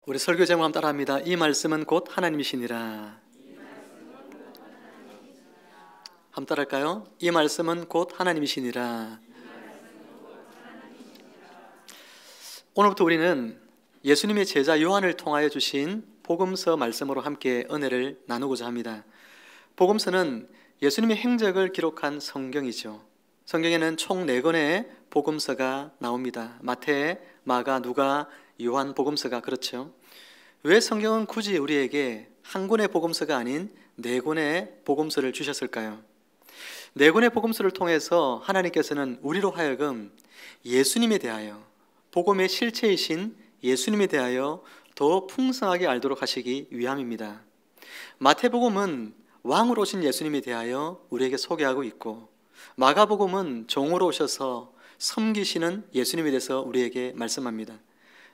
우리 설교 제목 한번 따라합니다. 이 말씀은 곧 하나님이시니라. 한번 따라할까요? 이 말씀은 곧 하나님이시니라. 오늘부터 우리는 예수님의 제자 요한을 통하여 주신 복음서 말씀으로 함께 은혜를 나누고자 합니다. 복음서는 예수님의 행적을 기록한 성경이죠. 성경에는 총 4권의 복음서가 나옵니다. 마태, 마가, 누가, 요한 복음서가 그렇죠. 왜 성경은 굳이 우리에게 한 권의 복음서가 아닌 4권의 복음서를 주셨을까요? 4권의 복음서를 통해서 하나님께서는 우리로 하여금 예수님에 대하여, 복음의 실체이신 예수님에 대하여 더 풍성하게 알도록 하시기 위함입니다. 마태복음은 왕으로 오신 예수님에 대하여 우리에게 소개하고 있고, 마가복음은 종으로 오셔서 섬기시는 예수님에 대해서 우리에게 말씀합니다.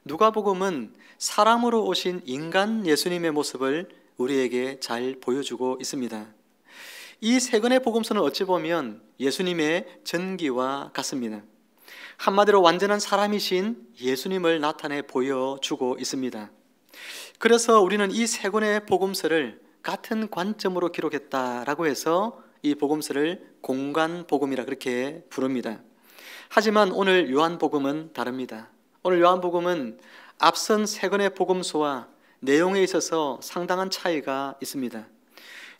누가복음은 사람으로 오신 인간 예수님의 모습을 우리에게 잘 보여주고 있습니다. 이 3권의 복음서는 어찌 보면 예수님의 전기와 같습니다. 한마디로 완전한 사람이신 예수님을 나타내 보여주고 있습니다. 그래서 우리는 이 3권의 복음서를 같은 관점으로 기록했다라고 해서 이 복음서를 공관복음이라 그렇게 부릅니다. 하지만 오늘 요한복음은 다릅니다. 오늘 요한복음은 앞선 3권의 복음서와 내용에 있어서 상당한 차이가 있습니다.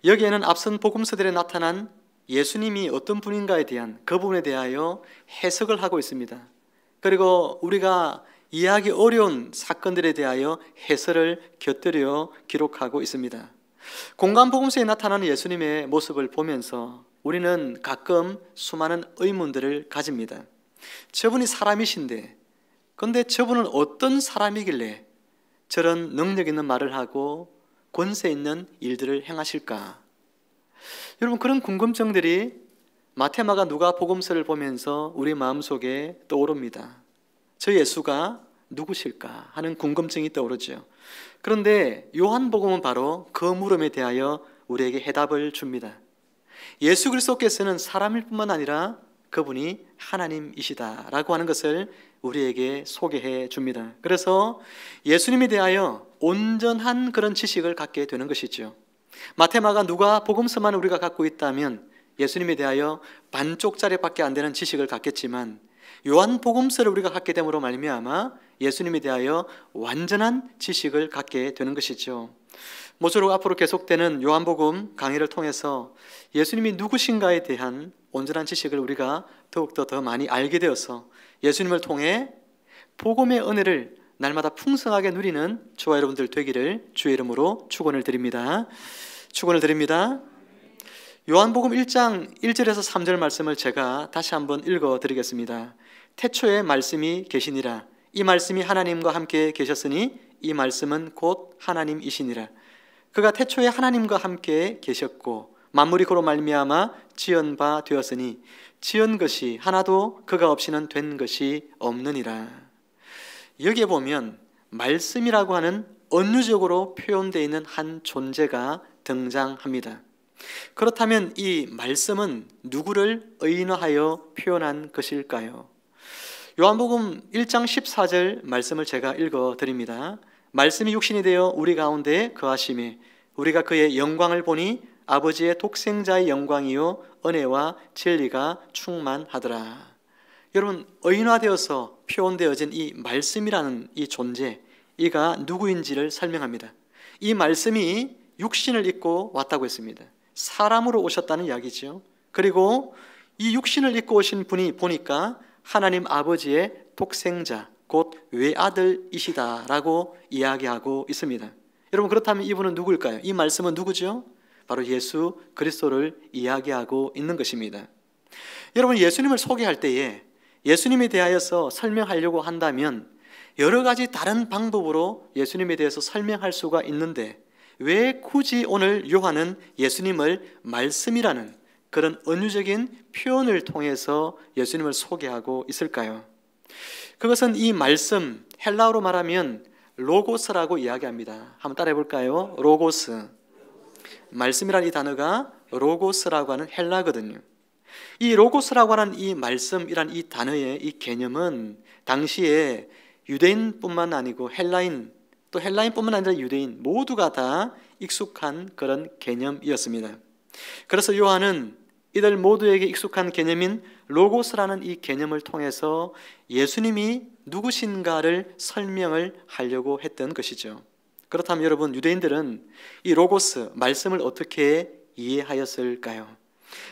여기에는 앞선 복음서들에 나타난 예수님이 어떤 분인가에 대한 그 부분에 대하여 해석을 하고 있습니다. 그리고 우리가 이해하기 어려운 사건들에 대하여 해설을 곁들여 기록하고 있습니다. 공관복음서에 나타나는 예수님의 모습을 보면서 우리는 가끔 수많은 의문들을 가집니다. 저분이 사람이신데, 그런데 저분은 어떤 사람이길래 저런 능력 있는 말을 하고 권세 있는 일들을 행하실까? 여러분, 그런 궁금증들이 마태, 마가, 누가 복음서를 보면서 우리 마음속에 떠오릅니다. 저 예수가 누구실까 하는 궁금증이 떠오르죠. 그런데 요한복음은 바로 그 물음에 대하여 우리에게 해답을 줍니다. 예수 그리스도께서는 사람일 뿐만 아니라 그분이 하나님이시다라고 하는 것을 우리에게 소개해 줍니다. 그래서 예수님에 대하여 온전한 그런 지식을 갖게 되는 것이죠. 마태, 마가, 누가 복음서만 우리가 갖고 있다면 예수님에 대하여 반쪽짜리밖에 안 되는 지식을 갖겠지만, 요한 복음서를 우리가 갖게 됨으로 말미암아 예수님에 대하여 완전한 지식을 갖게 되는 것이죠. 모쪼록 앞으로 계속되는 요한복음 강의를 통해서 예수님이 누구신가에 대한 온전한 지식을 우리가 더욱더 더 많이 알게 되어서 예수님을 통해 복음의 은혜를 날마다 풍성하게 누리는 저와 여러분들 되기를 주의 이름으로 축원을 드립니다. 축원을 드립니다. 요한복음 1장 1절에서 3절 말씀을 제가 다시 한번 읽어드리겠습니다. 태초에 말씀이 계시니라. 이 말씀이 하나님과 함께 계셨으니 이 말씀은 곧 하나님이시니라. 그가 태초에 하나님과 함께 계셨고 만물이 그로 말미암아 지은 바 되었으니 지은 것이 하나도 그가 없이는 된 것이 없느니라. 여기에 보면 말씀이라고 하는 은유적으로 표현되어 있는 한 존재가 등장합니다. 그렇다면 이 말씀은 누구를 의인화하여 표현한 것일까요? 요한복음 1장 14절 말씀을 제가 읽어드립니다. 말씀이 육신이 되어 우리 가운데 거하심에 우리가 그의 영광을 보니 아버지의 독생자의 영광이요 은혜와 진리가 충만하더라. 여러분, 의인화되어서 표현되어진 이 말씀이라는 이 존재, 이가 누구인지를 설명합니다. 이 말씀이 육신을 입고 왔다고 했습니다. 사람으로 오셨다는 이야기죠. 그리고 이 육신을 입고 오신 분이 보니까 하나님 아버지의 독생자, 곧 외아들이시다라고 이야기하고 있습니다. 여러분, 그렇다면 이분은 누구일까요? 이 말씀은 누구죠? 바로 예수 그리스도를 이야기하고 있는 것입니다. 여러분, 예수님을 소개할 때에 예수님에 대하여서 설명하려고 한다면 여러 가지 다른 방법으로 예수님에 대해서 설명할 수가 있는데, 왜 굳이 오늘 요한은 예수님을 말씀이라는 그런 은유적인 표현을 통해서 예수님을 소개하고 있을까요? 그것은 이 말씀, 헬라어로 말하면 로고스라고 이야기합니다. 한번 따라해 볼까요? 로고스. 말씀이라는 이 단어가 로고스라고 하는 헬라거든요. 이 로고스라고 하는 이 말씀이란 이 단어의 이 개념은 당시에 유대인뿐만 아니고 헬라인, 또 헬라인뿐만 아니라 유대인 모두가 다 익숙한 그런 개념이었습니다. 그래서 요한은 이들 모두에게 익숙한 개념인 로고스라는 이 개념을 통해서 예수님이 누구신가를 설명을 하려고 했던 것이죠. 그렇다면 여러분, 유대인들은 이 로고스, 말씀을 어떻게 이해하였을까요?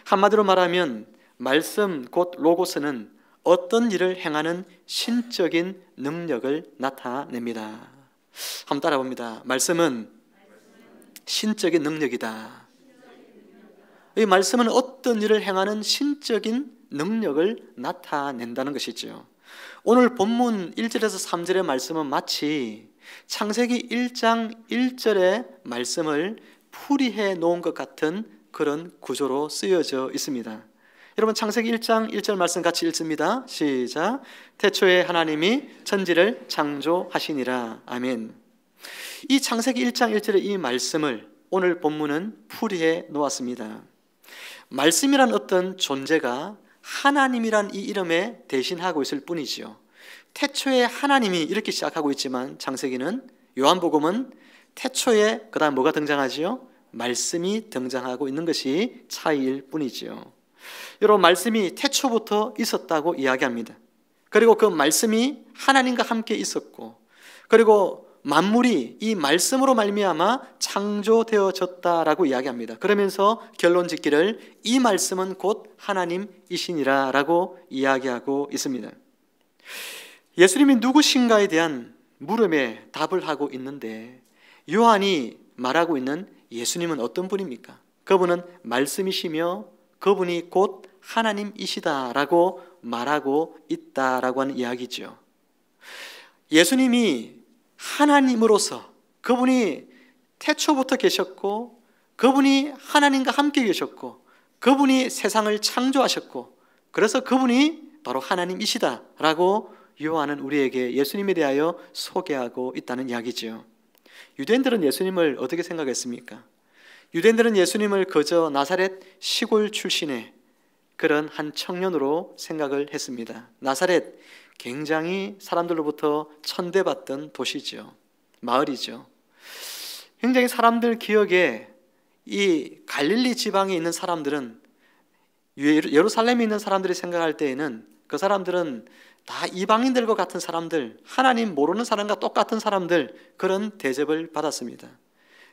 한마디로 말하면 말씀 곧 로고스는 어떤 일을 행하는 신적인 능력을 나타냅니다. 한번 따라 봅니다. 말씀은 신적인 능력이다. 이 말씀은 어떤 일을 행하는 신적인 능력을 나타낸다는 것이죠. 오늘 본문 1절에서 3절의 말씀은 마치 창세기 1장 1절의 말씀을 풀이해 놓은 것 같은 그런 구조로 쓰여져 있습니다. 여러분, 창세기 1장 1절 말씀 같이 읽습니다. 시작. 태초에 하나님이 천지를 창조하시니라. 아멘. 이 창세기 1장 1절의 이 말씀을 오늘 본문은 풀이해 놓았습니다. 말씀이란 어떤 존재가 하나님이란 이 이름에 대신하고 있을 뿐이지요. 태초에 하나님이 이렇게 시작하고 있지만 창세기는, 요한복음은 태초에 그다음 뭐가 등장하지요? 말씀이 등장하고 있는 것이 차이일 뿐이지요. 여러분, 말씀이 태초부터 있었다고 이야기합니다. 그리고 그 말씀이 하나님과 함께 있었고, 그리고 만물이 이 말씀으로 말미암아 창조되어졌다라고 이야기합니다. 그러면서 결론 짓기를 이 말씀은 곧 하나님이시니라 라고 이야기하고 있습니다. 예수님이 누구신가에 대한 물음에 답을 하고 있는데, 요한이 말하고 있는 예수님은 어떤 분입니까? 그분은 말씀이시며 그분이 곧 하나님이시다라고 말하고 있다라고 하는 이야기죠. 예수님이 하나님으로서 그분이 태초부터 계셨고, 그분이 하나님과 함께 계셨고, 그분이 세상을 창조하셨고, 그래서 그분이 바로 하나님이시다라고 요한은 우리에게 예수님에 대하여 소개하고 있다는 이야기죠. 유대인들은 예수님을 어떻게 생각했습니까? 유대인들은 예수님을 그저 나사렛 시골 출신의 그런 한 청년으로 생각을 했습니다. 나사렛, 굉장히 사람들로부터 천대받던 도시죠. 마을이죠. 굉장히 사람들 기억에 이 갈릴리 지방에 있는 사람들은, 예루살렘에 있는 사람들이 생각할 때에는 그 사람들은 다 이방인들과 같은 사람들, 하나님 모르는 사람과 똑같은 사람들, 그런 대접을 받았습니다.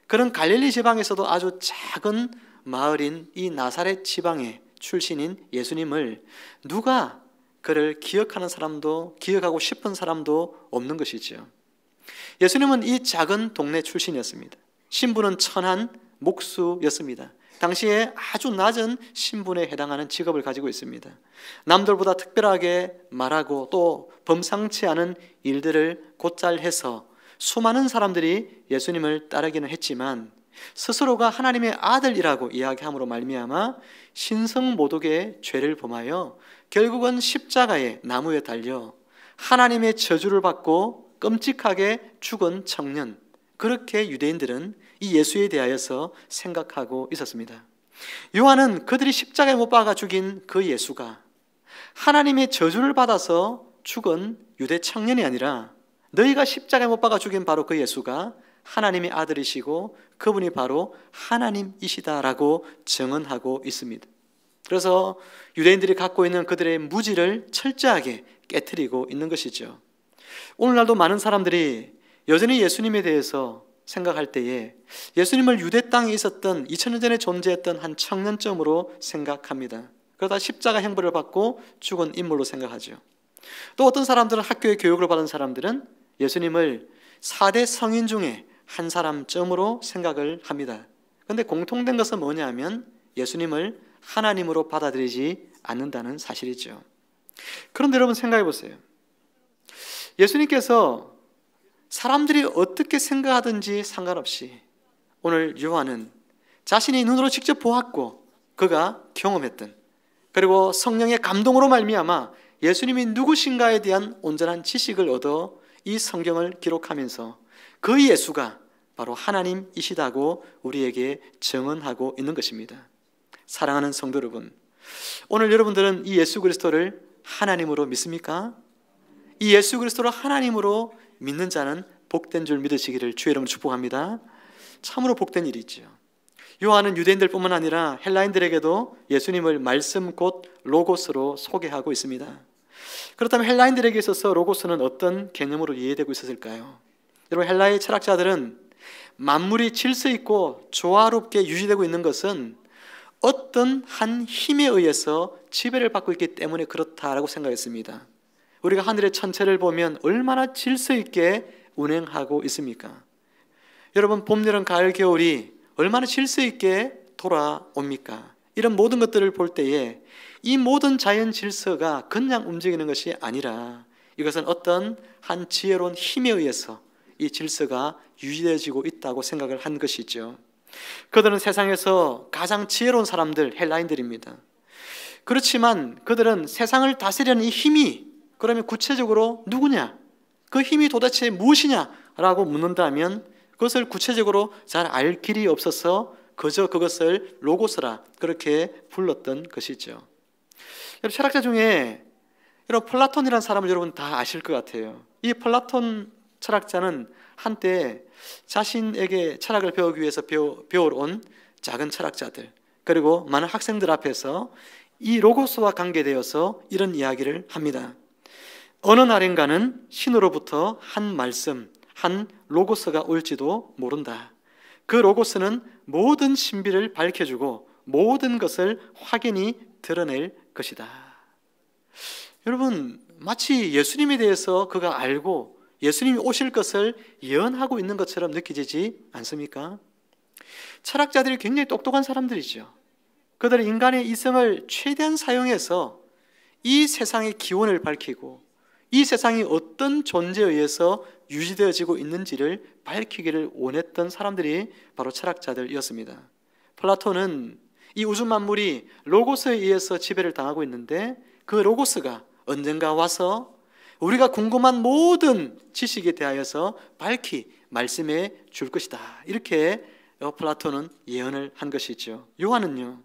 그런 갈릴리 지방에서도 아주 작은 마을인 이 나사렛 지방의 출신인 예수님을 누가 그를 기억하는 사람도, 기억하고 싶은 사람도 없는 것이죠. 예수님은 이 작은 동네 출신이었습니다. 신분은 천한 목수였습니다. 당시에 아주 낮은 신분에 해당하는 직업을 가지고 있습니다. 남들보다 특별하게 말하고 또 범상치 않은 일들을 곧잘 해서 수많은 사람들이 예수님을 따르기는 했지만, 스스로가 하나님의 아들이라고 이야기함으로 말미암아 신성모독의 죄를 범하여 결국은 십자가의 나무에 달려 하나님의 저주를 받고 끔찍하게 죽은 청년, 그렇게 유대인들은 이 예수에 대하여서 생각하고 있었습니다. 요한은 그들이 십자가에 못 박아 죽인 그 예수가 하나님의 저주를 받아서 죽은 유대 청년이 아니라, 너희가 십자가에 못 박아 죽인 바로 그 예수가 하나님의 아들이시고 그분이 바로 하나님이시다라고 증언하고 있습니다. 그래서 유대인들이 갖고 있는 그들의 무지를 철저하게 깨트리고 있는 것이죠. 오늘날도 많은 사람들이 여전히 예수님에 대해서 생각할 때에 예수님을 유대 땅에 있었던 2000년 전에 존재했던 한 청년점으로 생각합니다. 그러다 십자가 형벌을 받고 죽은 인물로 생각하죠. 또 어떤 사람들은 학교의 교육을 받은 사람들은 예수님을 4대 성인 중에 한 사람쯤으로 생각을 합니다. 그런데 공통된 것은 뭐냐 하면 예수님을 하나님으로 받아들이지 않는다는 사실이죠. 그런데 여러분 생각해 보세요. 예수님께서 사람들이 어떻게 생각하든지 상관없이 오늘 요한은 자신이 눈으로 직접 보았고 그가 경험했던, 그리고 성령의 감동으로 말미암아 예수님이 누구신가에 대한 온전한 지식을 얻어 이 성경을 기록하면서 그 예수가 바로 하나님이시다고 우리에게 증언하고 있는 것입니다. 사랑하는 성도 여러분, 오늘 여러분들은 이 예수 그리스도를 하나님으로 믿습니까? 이 예수 그리스도를 하나님으로 믿는 자는 복된 줄 믿으시기를 주의 이름으로 축복합니다. 참으로 복된 일이죠. 요한은 유대인들뿐만 아니라 헬라인들에게도 예수님을 말씀 곧 로고스로 소개하고 있습니다. 그렇다면 헬라인들에게 있어서 로고스는 어떤 개념으로 이해되고 있었을까요? 여러분, 헬라의 철학자들은 만물이 질서 있고 조화롭게 유지되고 있는 것은 어떤 한 힘에 의해서 지배를 받고 있기 때문에 그렇다라고 생각했습니다. 우리가 하늘의 천체를 보면 얼마나 질서 있게 운행하고 있습니까? 여러분, 봄, 여름, 가을, 겨울이 얼마나 질서 있게 돌아옵니까? 이런 모든 것들을 볼 때에 이 모든 자연 질서가 그냥 움직이는 것이 아니라 이것은 어떤 한 지혜로운 힘에 의해서 이 질서가 유지되어지고 있다고 생각을 한 것이죠. 그들은 세상에서 가장 지혜로운 사람들, 헬라인들입니다. 그렇지만 그들은 세상을 다스리는 이 힘이 그러면 구체적으로 누구냐? 그 힘이 도대체 무엇이냐라고 묻는다면 그것을 구체적으로 잘 알 길이 없어서 그저 그것을 로고스라 그렇게 불렀던 것이죠. 여러분, 철학자 중에 여러분 플라톤이라는 사람을 여러분 다 아실 것 같아요. 이 플라톤 철학자는 한때 자신에게 철학을 배우기 위해서 배워온 작은 철학자들 그리고 많은 학생들 앞에서 이 로고스와 관계되어서 이런 이야기를 합니다. 어느 날인가는 신으로부터 한 말씀, 한 로고스가 올지도 모른다. 그 로고스는 모든 신비를 밝혀주고 모든 것을 확연히 드러낼 것이다. 여러분, 마치 예수님에 대해서 그가 알고 예수님이 오실 것을 예언하고 있는 것처럼 느껴지지 않습니까? 철학자들이 굉장히 똑똑한 사람들이죠. 그들은 인간의 이성을 최대한 사용해서 이 세상의 기원을 밝히고 이 세상이 어떤 존재에 의해서 유지되어지고 있는지를 밝히기를 원했던 사람들이 바로 철학자들이었습니다. 플라톤은 이 우주 만물이 로고스에 의해서 지배를 당하고 있는데 그 로고스가 언젠가 와서 우리가 궁금한 모든 지식에 대하여서 밝히 말씀해 줄 것이다. 이렇게 플라톤은 예언을 한 것이죠. 요한은요,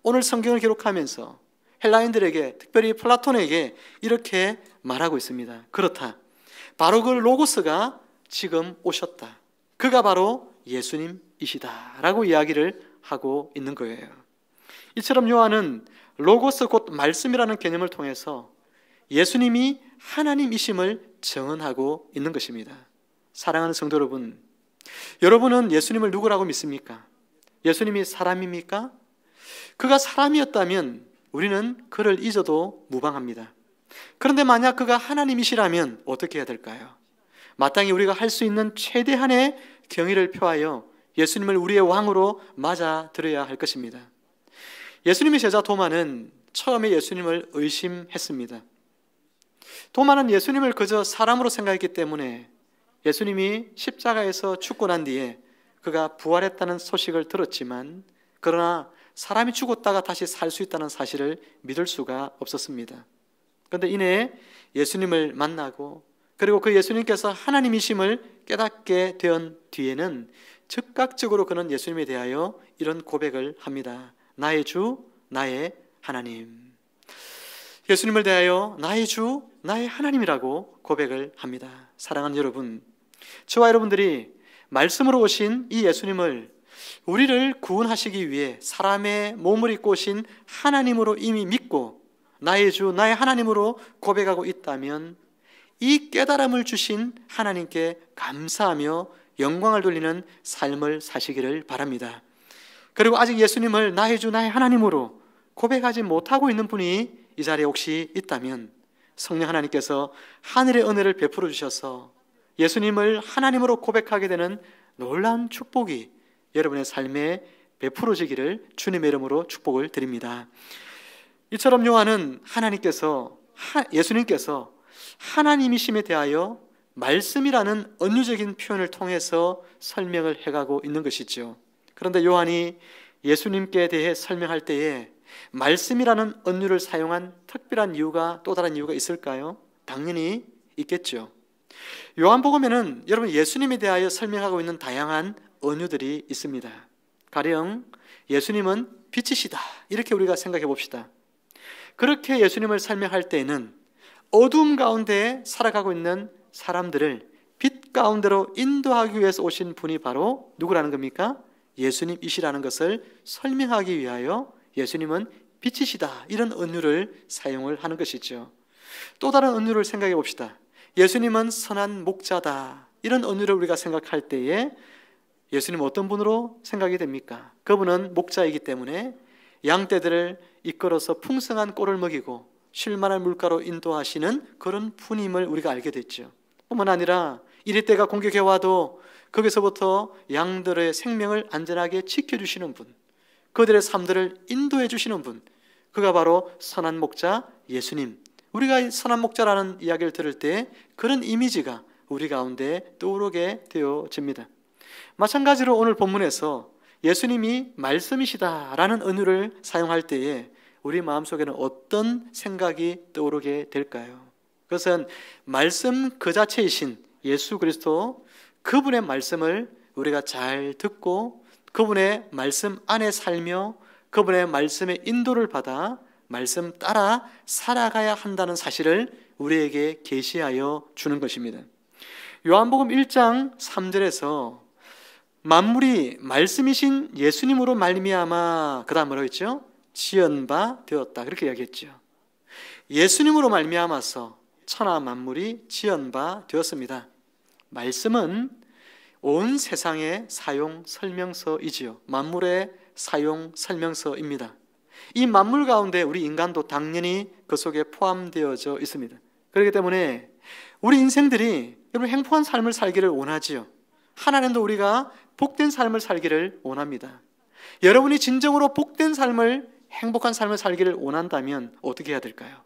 오늘 성경을 기록하면서 헬라인들에게, 특별히 플라톤에게 이렇게 말하고 있습니다. 그렇다. 바로 그 로고스가 지금 오셨다. 그가 바로 예수님이시다. 라고 이야기를 하고 있는 거예요. 이처럼 요한은 로고스 곧 말씀이라는 개념을 통해서 예수님이 하나님이심을 증언하고 있는 것입니다. 사랑하는 성도 여러분, 여러분은 예수님을 누구라고 믿습니까? 예수님이 사람입니까? 그가 사람이었다면 우리는 그를 잊어도 무방합니다. 그런데 만약 그가 하나님이시라면 어떻게 해야 될까요? 마땅히 우리가 할 수 있는 최대한의 경의를 표하여 예수님을 우리의 왕으로 맞아들여야 할 것입니다. 예수님의 제자 도마는 처음에 예수님을 의심했습니다. 도마는 예수님을 그저 사람으로 생각했기 때문에 예수님이 십자가에서 죽고 난 뒤에 그가 부활했다는 소식을 들었지만 그러나 사람이 죽었다가 다시 살 수 있다는 사실을 믿을 수가 없었습니다. 그런데 이내 예수님을 만나고 그리고 그 예수님께서 하나님이심을 깨닫게 된 뒤에는 즉각적으로 그는 예수님에 대하여 이런 고백을 합니다. 나의 주, 나의 하나님. 예수님을 대하여 나의 주, 나의 하나님이라고 고백을 합니다. 사랑하는 여러분, 저와 여러분들이 말씀으로 오신 이 예수님을 우리를 구원하시기 위해 사람의 몸을 입고 오신 하나님으로 이미 믿고 나의 주, 나의 하나님으로 고백하고 있다면 이 깨달음을 주신 하나님께 감사하며 영광을 돌리는 삶을 사시기를 바랍니다. 그리고 아직 예수님을 나의 주, 나의 하나님으로 고백하지 못하고 있는 분이 이 자리에 혹시 있다면 성령 하나님께서 하늘의 은혜를 베풀어 주셔서 예수님을 하나님으로 고백하게 되는 놀라운 축복이 여러분의 삶에 베풀어지기를 주님의 이름으로 축복을 드립니다. 이처럼 요한은 예수님께서 하나님이심에 대하여 말씀이라는 은유적인 표현을 통해서 설명을 해가고 있는 것이죠. 그런데 요한이 예수님께 대해 설명할 때에 말씀이라는 은유를 사용한 특별한 이유가, 또 다른 이유가 있을까요? 당연히 있겠죠. 요한복음에는 여러분 예수님에 대하여 설명하고 있는 다양한 은유들이 있습니다. 가령 예수님은 빛이시다, 이렇게 우리가 생각해 봅시다. 그렇게 예수님을 설명할 때에는 어두움 가운데 살아가고 있는 사람들을 빛 가운데로 인도하기 위해서 오신 분이 바로 누구라는 겁니까? 예수님이시라는 것을 설명하기 위하여 예수님은 빛이시다, 이런 은유를 사용을 하는 것이죠. 또 다른 은유를 생각해 봅시다. 예수님은 선한 목자다, 이런 은유를 우리가 생각할 때에 예수님은 어떤 분으로 생각이 됩니까? 그분은 목자이기 때문에 양떼들을 이끌어서 풍성한 꼴을 먹이고 쉴만한 물가로 인도하시는 그런 분임을 우리가 알게 됐죠. 뿐만 아니라 이리떼가 공격해 와도 거기서부터 양들의 생명을 안전하게 지켜주시는 분, 그들의 삶들을 인도해 주시는 분, 그가 바로 선한 목자 예수님. 우리가 선한 목자라는 이야기를 들을 때 그런 이미지가 우리 가운데 떠오르게 되어집니다. 마찬가지로 오늘 본문에서 예수님이 말씀이시다라는 은유를 사용할 때에 우리 마음속에는 어떤 생각이 떠오르게 될까요? 그것은 말씀 그 자체이신 예수 그리스도, 그분의 말씀을 우리가 잘 듣고 그분의 말씀 안에 살며 그분의 말씀의 인도를 받아 말씀 따라 살아가야 한다는 사실을 우리에게 계시하여 주는 것입니다. 요한복음 1장 3절에서 만물이 말씀이신 예수님으로 말미암아, 그 다음 뭐라고 했죠? 지은 바 되었다, 그렇게 이야기했죠. 예수님으로 말미암아서 천하 만물이 지은 바 되었습니다. 말씀은 온 세상의 사용 설명서이지요. 만물의 사용 설명서입니다. 이 만물 가운데 우리 인간도 당연히 그 속에 포함되어져 있습니다. 그렇기 때문에 우리 인생들이 여러분 행복한 삶을 살기를 원하지요. 하나님도 우리가 복된 삶을 살기를 원합니다. 여러분이 진정으로 복된 삶을, 행복한 삶을 살기를 원한다면 어떻게 해야 될까요?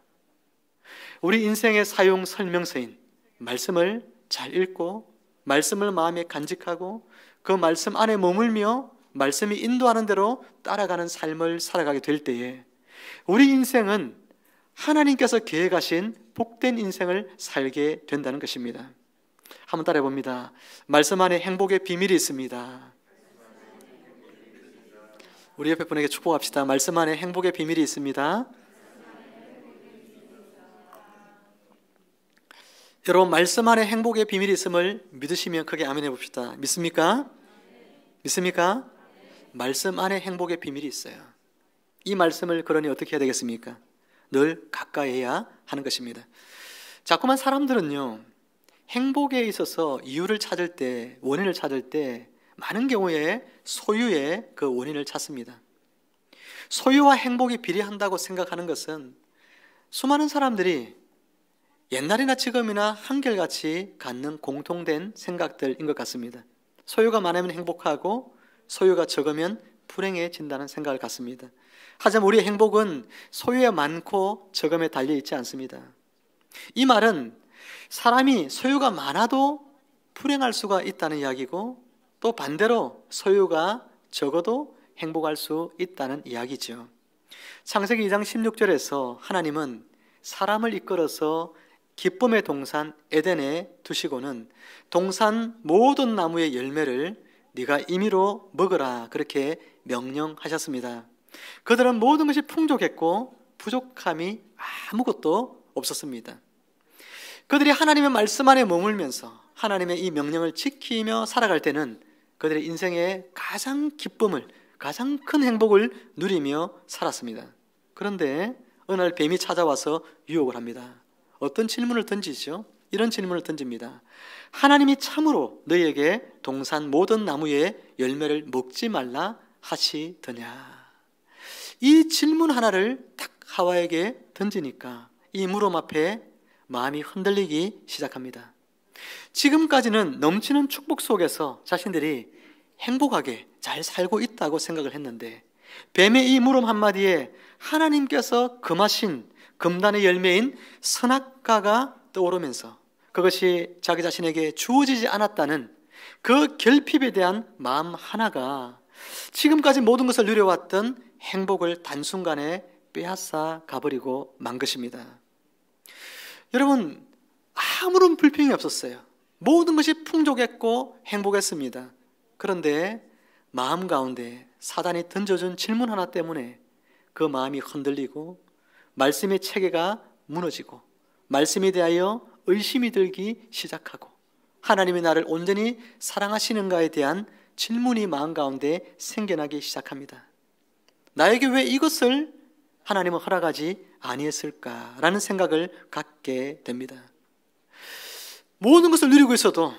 우리 인생의 사용 설명서인 말씀을 잘 읽고 말씀을 마음에 간직하고 그 말씀 안에 머물며 말씀이 인도하는 대로 따라가는 삶을 살아가게 될 때에 우리 인생은 하나님께서 계획하신 복된 인생을 살게 된다는 것입니다. 한번 따라해 봅니다. 말씀 안에 행복의 비밀이 있습니다. 우리 옆에 분에게 축복합시다. 말씀 안에 행복의 비밀이 있습니다. 여러분, 말씀 안에 행복의 비밀이 있음을 믿으시면 크게 아멘 해봅시다. 믿습니까? 믿습니까? 말씀 안에 행복의 비밀이 있어요. 이 말씀을 그러니 어떻게 해야 되겠습니까? 늘 가까이 해야 하는 것입니다. 자꾸만 사람들은요, 행복에 있어서 이유를 찾을 때, 원인을 찾을 때 많은 경우에 소유의 그 원인을 찾습니다. 소유와 행복이 비례한다고 생각하는 것은 수많은 사람들이 옛날이나 지금이나 한결같이 갖는 공통된 생각들인 것 같습니다. 소유가 많으면 행복하고 소유가 적으면 불행해진다는 생각을 갖습니다. 하지만 우리의 행복은 소유에 많고 적음에 달려 있지 않습니다. 이 말은 사람이 소유가 많아도 불행할 수가 있다는 이야기고 또 반대로 소유가 적어도 행복할 수 있다는 이야기죠. 창세기 2장 16절에서 하나님은 사람을 이끌어서 기쁨의 동산 에덴에 두시고는 동산 모든 나무의 열매를 네가 임의로 먹으라, 그렇게 명령하셨습니다. 그들은 모든 것이 풍족했고 부족함이 아무것도 없었습니다. 그들이 하나님의 말씀 안에 머물면서 하나님의 이 명령을 지키며 살아갈 때는 그들의 인생의 가장 기쁨을, 가장 큰 행복을 누리며 살았습니다. 그런데 어느 날 뱀이 찾아와서 유혹을 합니다. 어떤 질문을 던지죠? 이런 질문을 던집니다. 하나님이 참으로 너희에게 동산 모든 나무의 열매를 먹지 말라 하시더냐? 이 질문 하나를 딱 하와에게 던지니까 이 물음 앞에 마음이 흔들리기 시작합니다. 지금까지는 넘치는 축복 속에서 자신들이 행복하게 잘 살고 있다고 생각을 했는데 뱀의 이 물음 한마디에 하나님께서 금하신 금단의 열매인 선악과가 떠오르면서 그것이 자기 자신에게 주어지지 않았다는 그 결핍에 대한 마음 하나가 지금까지 모든 것을 누려왔던 행복을 단순간에 빼앗아 가버리고 만 것입니다. 여러분, 아무런 불평이 없었어요. 모든 것이 풍족했고 행복했습니다. 그런데 마음 가운데 사단이 던져준 질문 하나 때문에 그 마음이 흔들리고 말씀의 체계가 무너지고 말씀에 대하여 의심이 들기 시작하고 하나님이 나를 온전히 사랑하시는가에 대한 질문이 마음 가운데 생겨나기 시작합니다. 나에게 왜 이것을 하나님은 허락하지 아니했을까라는 생각을 갖게 됩니다. 모든 것을 누리고 있어도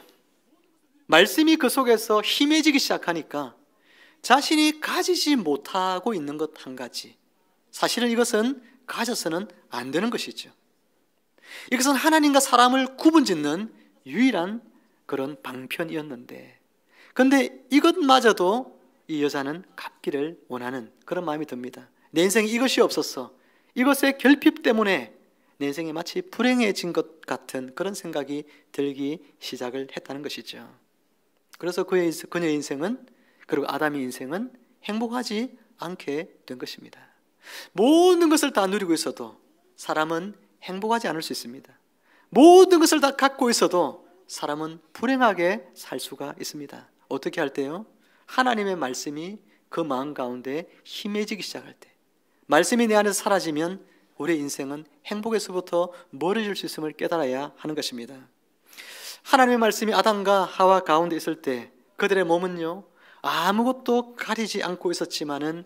말씀이 그 속에서 희미해지기 시작하니까 자신이 가지지 못하고 있는 것 한 가지, 사실은 이것은 가져서는 안 되는 것이죠. 이것은 하나님과 사람을 구분짓는 유일한 그런 방편이었는데, 그런데 이것마저도 이 여자는 갚기를 원하는 그런 마음이 듭니다. 내 인생에 이것이 없었어, 이것의 결핍 때문에 내 인생이 마치 불행해진 것 같은 그런 생각이 들기 시작을 했다는 것이죠. 그래서 그녀의 인생은, 그리고 아담의 인생은 행복하지 않게 된 것입니다. 모든 것을 다 누리고 있어도 사람은 행복하지 않을 수 있습니다. 모든 것을 다 갖고 있어도 사람은 불행하게 살 수가 있습니다. 어떻게 할 때요? 하나님의 말씀이 그 마음 가운데 희미해지기 시작할 때, 말씀이 내 안에서 사라지면 우리의 인생은 행복에서부터 멀어질 수 있음을 깨달아야 하는 것입니다. 하나님의 말씀이 아담과 하와 가운데 있을 때 그들의 몸은요, 아무것도 가리지 않고 있었지만은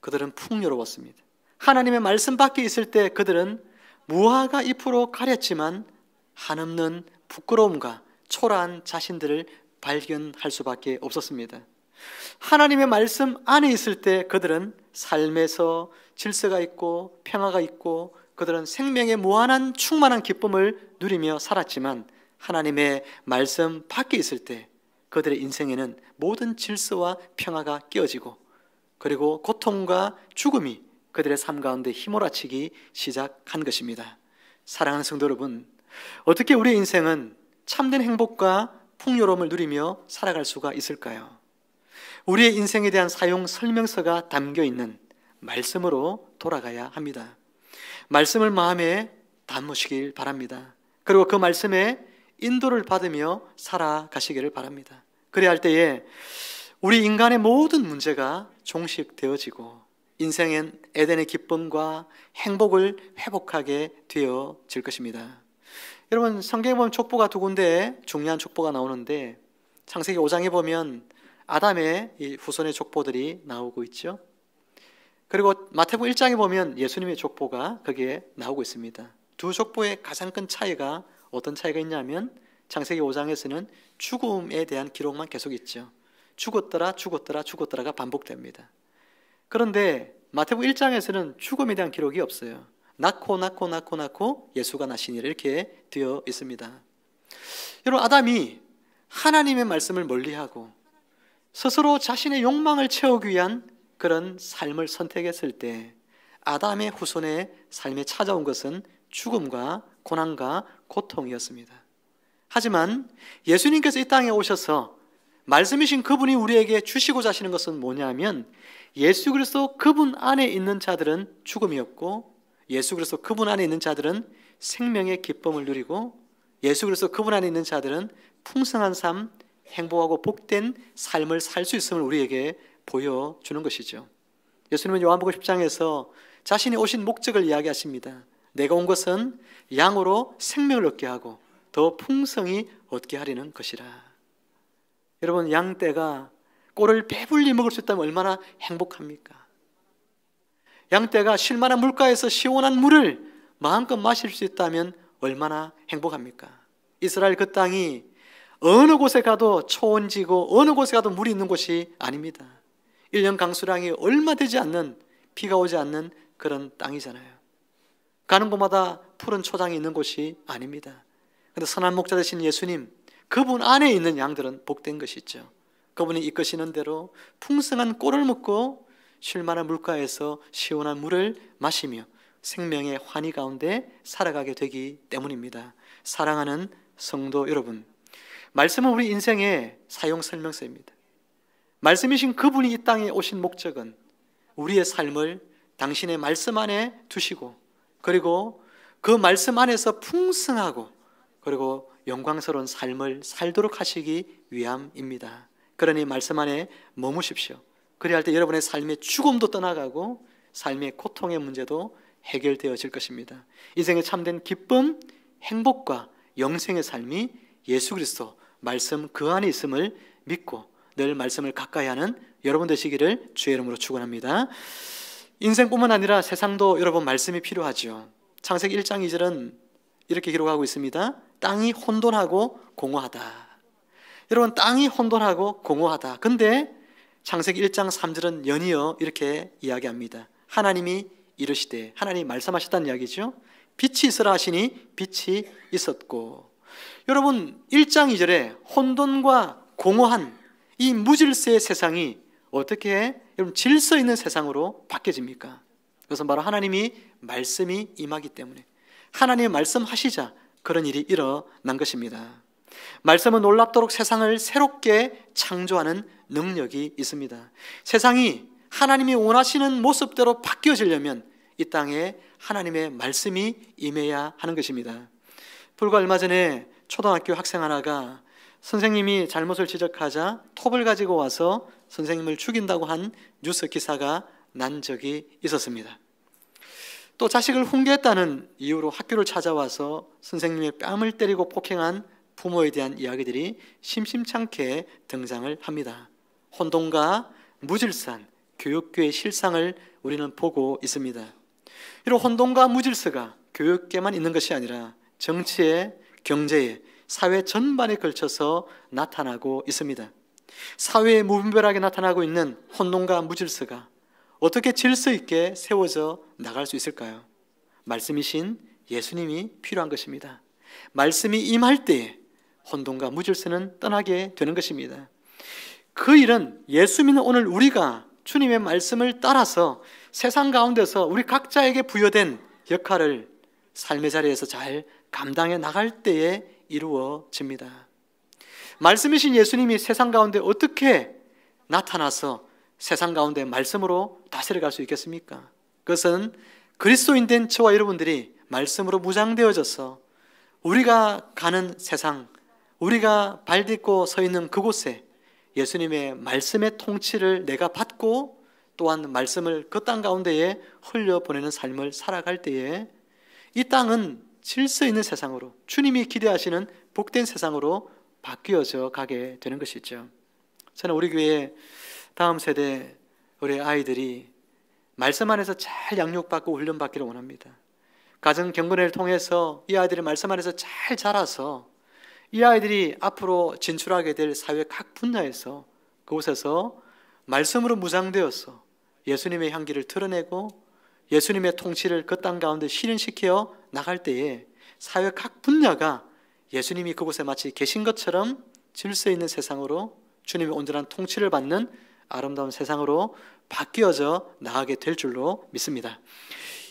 그들은 풍요로웠습니다. 하나님의 말씀 밖에 있을 때 그들은 무화과 잎으로 가렸지만 한없는 부끄러움과 초라한 자신들을 발견할 수밖에 없었습니다. 하나님의 말씀 안에 있을 때 그들은 삶에서 질서가 있고 평화가 있고 그들은 생명의 무한한 충만한 기쁨을 누리며 살았지만, 하나님의 말씀 밖에 있을 때 그들의 인생에는 모든 질서와 평화가 깨어지고, 그리고 고통과 죽음이 그들의 삶 가운데 휘몰아치기 시작한 것입니다. 사랑하는 성도 여러분, 어떻게 우리의 인생은 참된 행복과 풍요로움을 누리며 살아갈 수가 있을까요? 우리의 인생에 대한 사용 설명서가 담겨 있는 말씀으로 돌아가야 합니다. 말씀을 마음에 담으시길 바랍니다. 그리고 그 말씀에 인도를 받으며 살아가시기를 바랍니다. 그래야 할 때에 우리 인간의 모든 문제가 종식되어지고 인생엔 에덴의 기쁨과 행복을 회복하게 되어질 것입니다. 여러분, 성경에 보면 족보가 두 군데에 중요한 족보가 나오는데, 창세기 5장에 보면 아담의 이 후손의 족보들이 나오고 있죠. 그리고 마태복음 1장에 보면 예수님의 족보가 거기에 나오고 있습니다. 두 족보의 가장 큰 차이가 어떤 차이가 있냐면, 창세기 5장에서는 죽음에 대한 기록만 계속 있죠. 죽었더라 죽었더라 죽었더라가 반복됩니다. 그런데 마태복음 1장에서는 죽음에 대한 기록이 없어요. 낳고 예수가 나시니라 이렇게 되어 있습니다. 여러분, 아담이 하나님의 말씀을 멀리하고 스스로 자신의 욕망을 채우기 위한 그런 삶을 선택했을 때 아담의 후손의 삶에 찾아온 것은 죽음과 고난과 고통이었습니다. 하지만 예수님께서 이 땅에 오셔서 말씀이신 그분이 우리에게 주시고자 하시는 것은 뭐냐면, 예수 그리스도 그분 안에 있는 자들은 죽음이 없고, 예수 그리스도 그분 안에 있는 자들은 생명의 기쁨을 누리고, 예수 그리스도 그분 안에 있는 자들은 풍성한 삶, 행복하고 복된 삶을 살 수 있음을 우리에게 보여주는 것이죠. 예수님은 요한복음 10장에서 자신이 오신 목적을 이야기하십니다. 내가 온 것은 양으로 생명을 얻게 하고 더 풍성히 얻게 하려는 것이라. 여러분, 양떼가 꼴을 배불리 먹을 수 있다면 얼마나 행복합니까? 양떼가 쉴만한 물가에서 시원한 물을 마음껏 마실 수 있다면 얼마나 행복합니까? 이스라엘 그 땅이 어느 곳에 가도 초원지고 어느 곳에 가도 물이 있는 곳이 아닙니다. 1년 강수량이 얼마 되지 않는, 비가 오지 않는 그런 땅이잖아요. 가는 곳마다 푸른 초장이 있는 곳이 아닙니다. 그런데 선한 목자 되신 예수님, 그분 안에 있는 양들은 복된 것이죠. 그분이 이끄시는 대로 풍성한 꼴을 먹고 쉴만한 물가에서 시원한 물을 마시며 생명의 환희 가운데 살아가게 되기 때문입니다. 사랑하는 성도 여러분, 말씀은 우리 인생의 사용 설명서입니다. 말씀이신 그분이 이 땅에 오신 목적은 우리의 삶을 당신의 말씀 안에 두시고, 그리고 그 말씀 안에서 풍성하고 그리고 영광스러운 삶을 살도록 하시기 위함입니다. 그러니 말씀 안에 머무십시오. 그래야 할 때 여러분의 삶의 죽음도 떠나가고 삶의 고통의 문제도 해결되어질 것입니다. 인생의 참된 기쁨, 행복과 영생의 삶이 예수 그리스도 말씀 그 안에 있음을 믿고 늘 말씀을 가까이 하는 여러분 되시기를 주의 이름으로 축원합니다. 인생뿐만 아니라 세상도 여러분 말씀이 필요하죠. 창세기 1장 2절은 이렇게 기록하고 있습니다. 땅이 혼돈하고 공허하다. 여러분, 땅이 혼돈하고 공허하다. 근데 창세기 1장 3절은 연이어 이렇게 이야기합니다. 하나님이 이르시되, 하나님이 말씀하셨다는 이야기죠. 빛이 있으라 하시니 빛이 있었고. 여러분, 1장 2절에 혼돈과 공허한 이 무질서의 세상이 어떻게 여러분 질서 있는 세상으로 바뀌어집니까? 그것은 바로 하나님이 말씀이 임하기 때문에, 하나님의 말씀하시자 그런 일이 일어난 것입니다. 말씀은 놀랍도록 세상을 새롭게 창조하는 능력이 있습니다. 세상이 하나님이 원하시는 모습대로 바뀌어지려면 이 땅에 하나님의 말씀이 임해야 하는 것입니다. 불과 얼마 전에 초등학교 학생 하나가 선생님이 잘못을 지적하자 톱을 가지고 와서 선생님을 죽인다고 한 뉴스 기사가 난 적이 있었습니다. 또 자식을 훈계했다는 이유로 학교를 찾아와서 선생님의 뺨을 때리고 폭행한 부모에 대한 이야기들이 심심찮게 등장을 합니다. 혼돈과 무질서한 교육계의 실상을 우리는 보고 있습니다. 이런 혼돈과 무질서가 교육계만 있는 것이 아니라 정치에, 경제에, 사회 전반에 걸쳐서 나타나고 있습니다. 사회에 무분별하게 나타나고 있는 혼돈과 무질서가 어떻게 질서 있게 세워져 나갈 수 있을까요? 말씀이신 예수님이 필요한 것입니다. 말씀이 임할 때에 혼돈과 무질서는 떠나게 되는 것입니다. 그 일은 예수 믿는 오늘 우리가 주님의 말씀을 따라서 세상 가운데서 우리 각자에게 부여된 역할을 삶의 자리에서 잘 감당해 나갈 때에 이루어집니다. 말씀이신 예수님이 세상 가운데 어떻게 나타나서 세상 가운데 말씀으로 다스려갈 수 있겠습니까? 그것은 그리스도인 된 저와 여러분들이 말씀으로 무장되어져서 우리가 가는 세상, 우리가 발 딛고 서 있는 그곳에 예수님의 말씀의 통치를 내가 받고 또한 말씀을 그 땅 가운데에 흘려보내는 삶을 살아갈 때에 이 땅은 질서 있는 세상으로, 주님이 기대하시는 복된 세상으로 바뀌어져 가게 되는 것이죠. 저는 우리 교회 다음 세대 우리 아이들이 말씀 안에서 잘 양육받고 훈련받기를 원합니다. 가정 경건회를 통해서 이 아이들이 말씀 안에서 잘 자라서 이 아이들이 앞으로 진출하게 될 사회 각 분야에서 그곳에서 말씀으로 무장되어서 예수님의 향기를 드러내고 예수님의 통치를 그 땅 가운데 실현시켜 나갈 때에 사회 각 분야가 예수님이 그곳에 마치 계신 것처럼 질서 있는 세상으로 주님의 온전한 통치를 받는 아름다운 세상으로 바뀌어져 나가게 될 줄로 믿습니다.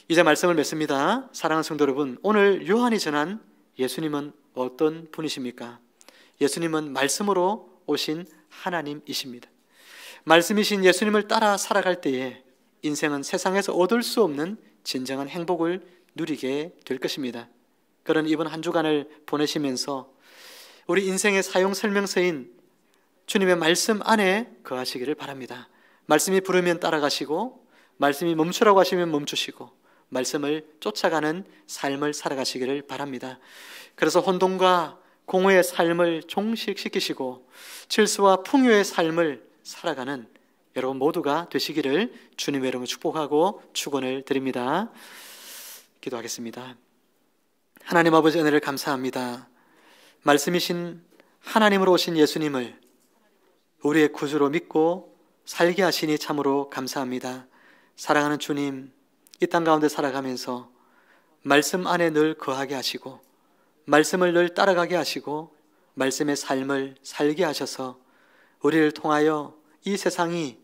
이제 말씀을 맺습니다. 사랑하는 성도 여러분, 오늘 요한이 전한 예수님은 어떤 분이십니까? 예수님은 말씀으로 오신 하나님이십니다. 말씀이신 예수님을 따라 살아갈 때에 인생은 세상에서 얻을 수 없는 진정한 행복을 누리게 될 것입니다. 그런 이번 한 주간을 보내시면서 우리 인생의 사용 설명서인 주님의 말씀 안에 거하시기를 바랍니다. 말씀이 부르면 따라가시고 말씀이 멈추라고 하시면 멈추시고 말씀을 쫓아가는 삶을 살아가시기를 바랍니다. 그래서 혼돈과 공허의 삶을 종식시키시고 질서와 풍요의 삶을 살아가는 여러분 모두가 되시기를 주님의 이름으로 축복하고 축원을 드립니다. 기도하겠습니다. 하나님 아버지 은혜를 감사합니다. 말씀이신 하나님으로 오신 예수님을 우리의 구주로 믿고 살게 하시니 참으로 감사합니다. 사랑하는 주님, 이 땅 가운데 살아가면서 말씀 안에 늘 거하게 하시고 말씀을 늘 따라가게 하시고 말씀의 삶을 살게 하셔서 우리를 통하여 이 세상에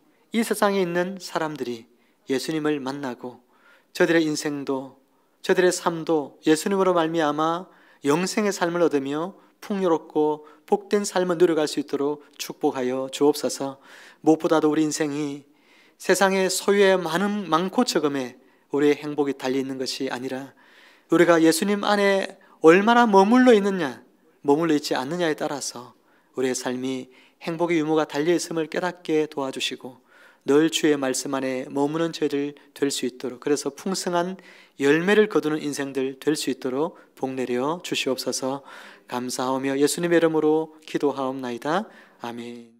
있는 사람들이 예수님을 만나고 저들의 인생도 저들의 삶도 예수님으로 말미암아 영생의 삶을 얻으며 풍요롭고 복된 삶을 누려갈 수 있도록 축복하여 주옵소서. 무엇보다도 우리 인생이 세상의 소유의 많고 적음에 우리의 행복이 달려있는 것이 아니라 우리가 예수님 안에 얼마나 머물러 있느냐, 머물러 있지 않느냐에 따라서 우리의 삶이 행복의 유무가 달려있음을 깨닫게 도와주시고 늘 주의 말씀 안에 머무는 저희들 될 수 있도록, 그래서 풍성한 열매를 거두는 인생들 될 수 있도록 복 내려 주시옵소서. 감사하며 예수님의 이름으로 기도하옵나이다. 아멘.